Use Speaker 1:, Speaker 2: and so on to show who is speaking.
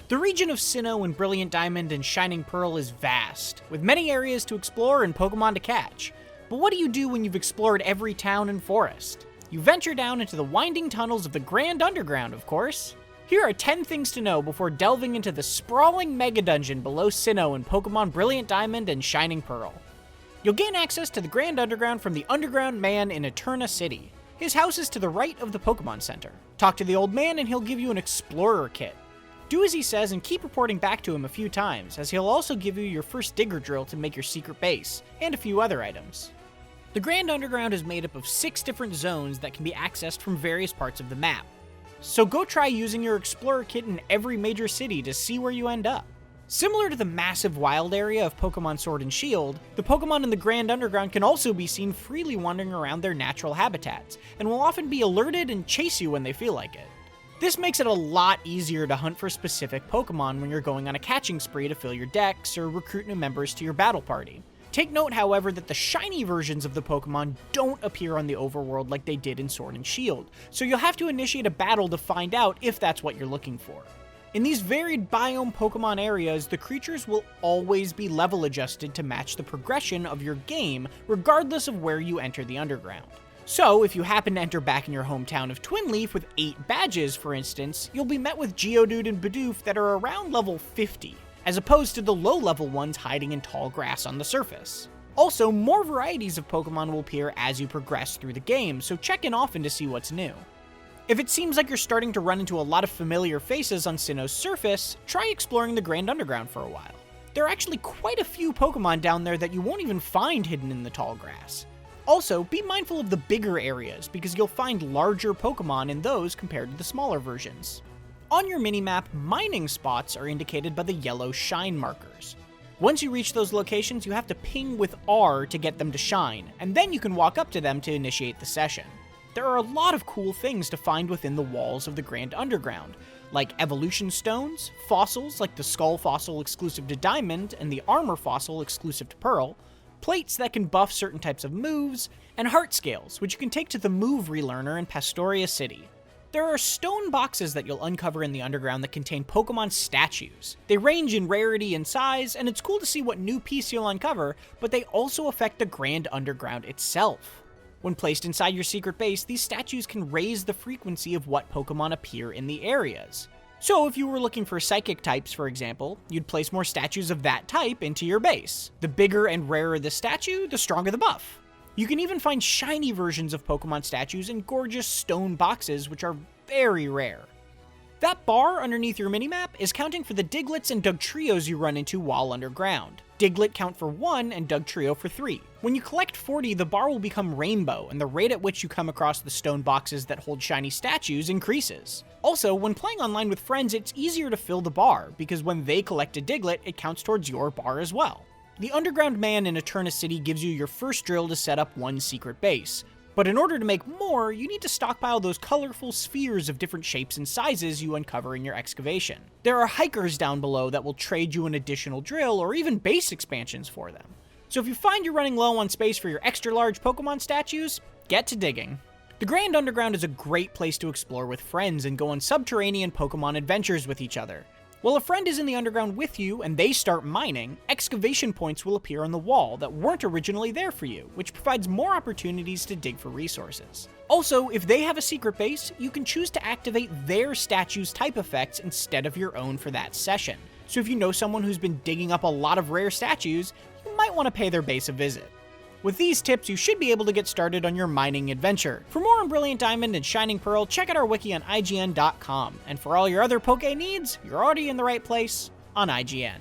Speaker 1: The region of Sinnoh and Brilliant Diamond and Shining Pearl is vast, with many areas to explore and Pokemon to catch. But what do you do when you've explored every town and forest? You venture down into the winding tunnels of the Grand Underground, of course. Here are 10 things to know before delving into the sprawling Mega Dungeon below Sinnoh in Pokemon Brilliant Diamond and Shining Pearl. You'll gain access to the Grand Underground from the Underground Man in Eterna City. His house is to the right of the Pokemon Center. Talk to the old man and he'll give you an Explorer Kit. Do as he says and keep reporting back to him a few times, as he'll also give you your first Digger Drill to make your secret base, and a few other items. The Grand Underground is made up of 6 different zones that can be accessed from various parts of the map. So go try using your Explorer Kit in every major city to see where you end up. Similar to the massive wild area of Pokemon Sword and Shield, the Pokemon in the Grand Underground can also be seen freely wandering around their natural habitats, and will often be alerted and chase you when they feel like it. This makes it a lot easier to hunt for specific Pokemon when you're going on a catching spree to fill your decks or recruit new members to your battle party. Take note, however, that the shiny versions of the Pokemon don't appear on the overworld like they did in Sword and Shield, so you'll have to initiate a battle to find out if that's what you're looking for. In these varied biome Pokemon areas, the creatures will always be level adjusted to match the progression of your game, regardless of where you enter the underground. So, if you happen to enter back in your hometown of Twinleaf with 8 badges, for instance, you'll be met with Geodude and Bidoof that are around level 50. As opposed to the low-level ones hiding in tall grass on the surface. Also, more varieties of Pokemon will appear as you progress through the game, so check in often to see what's new. If it seems like you're starting to run into a lot of familiar faces on Sinnoh's surface, try exploring the Grand Underground for a while. There are actually quite a few Pokemon down there that you won't even find hidden in the tall grass. Also, be mindful of the bigger areas, because you'll find larger Pokemon in those compared to the smaller versions. On your minimap, mining spots are indicated by the yellow shine markers. Once you reach those locations, you have to ping with R to get them to shine, and then you can walk up to them to initiate the session. There are a lot of cool things to find within the walls of the Grand Underground, like evolution stones, fossils like the skull fossil exclusive to Diamond and the armor fossil exclusive to Pearl, plates that can buff certain types of moves, and heart scales, which you can take to the Move Relearner in Pastoria City. There are stone boxes that you'll uncover in the underground that contain Pokemon statues. They range in rarity and size, and it's cool to see what new piece you'll uncover, but they also affect the Grand Underground itself. When placed inside your secret base, these statues can raise the frequency of what Pokemon appear in the areas. So if you were looking for psychic types, for example, you'd place more statues of that type into your base. The bigger and rarer the statue, the stronger the buff. You can even find shiny versions of Pokemon statues in gorgeous stone boxes, which are very rare. That bar underneath your minimap is counting for the Digletts and Dugtrios you run into while underground. Diglett count for 1 and Dugtrio for 3. When you collect 40, the bar will become rainbow, and the rate at which you come across the stone boxes that hold shiny statues increases. Also, when playing online with friends, it's easier to fill the bar, because when they collect a Diglett, it counts towards your bar as well. The Underground Man in Eterna City gives you your first drill to set up one secret base, but in order to make more, you need to stockpile those colorful spheres of different shapes and sizes you uncover in your excavation. There are hikers down below that will trade you an additional drill or even base expansions for them. So if you find you're running low on space for your extra large Pokemon statues, get to digging. The Grand Underground is a great place to explore with friends and go on subterranean Pokemon adventures with each other. While a friend is in the underground with you and they start mining, excavation points will appear on the wall that weren't originally there for you, which provides more opportunities to dig for resources. Also, if they have a secret base, you can choose to activate their statue's type effects instead of your own for that session. So if you know someone who's been digging up a lot of rare statues, you might want to pay their base a visit. With these tips, you should be able to get started on your mining adventure. For more on Brilliant Diamond and Shining Pearl, check out our wiki on IGN.com. And for all your other Poké needs, you're already in the right place on IGN.